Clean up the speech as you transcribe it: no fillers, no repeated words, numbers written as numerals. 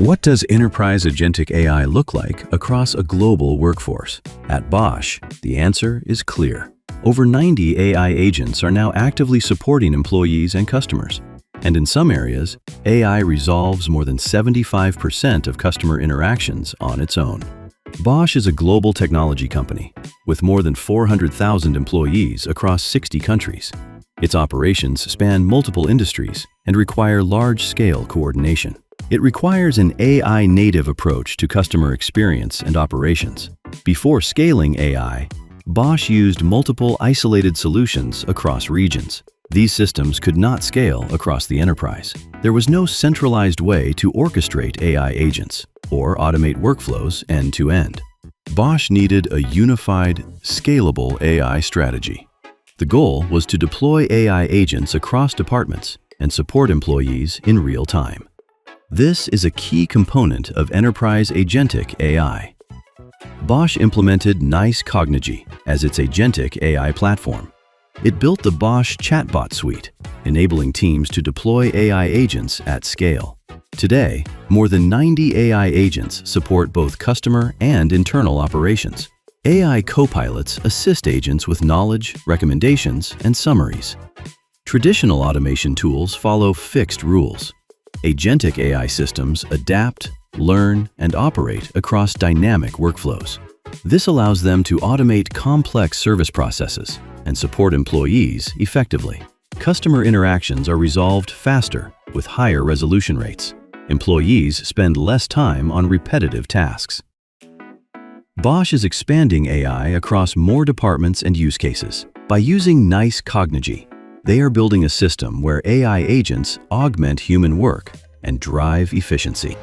What does enterprise agentic AI look like across a global workforce? At Bosch, the answer is clear. Over 90 AI agents are now actively supporting employees and customers. And in some areas, AI resolves more than 75% of customer interactions on its own. Bosch is a global technology company with more than 400,000 employees across 60 countries. Its operations span multiple industries and require large-scale coordination. It requires an AI-native approach to customer experience and operations. Before scaling AI, Bosch used multiple isolated solutions across regions. These systems could not scale across the enterprise. There was no centralized way to orchestrate AI agents or automate workflows end-to-end. Bosch needed a unified, scalable AI strategy. The goal was to deploy AI agents across departments and support employees in real time. This is a key component of enterprise agentic AI. Bosch implemented NICE Cognigy as its agentic AI platform. It built the Bosch chatbot suite, enabling teams to deploy AI agents at scale. Today, more than 90 AI agents support both customer and internal operations. AI copilots assist agents with knowledge, recommendations, and summaries. Traditional automation tools follow fixed rules. Agentic AI systems adapt, learn, and operate across dynamic workflows. This allows them to automate complex service processes and support employees effectively. Customer interactions are resolved faster with higher resolution rates. Employees spend less time on repetitive tasks. Bosch is expanding AI across more departments and use cases. By using NICE Cognigy, they are building a system where AI agents augment human work and drive efficiency.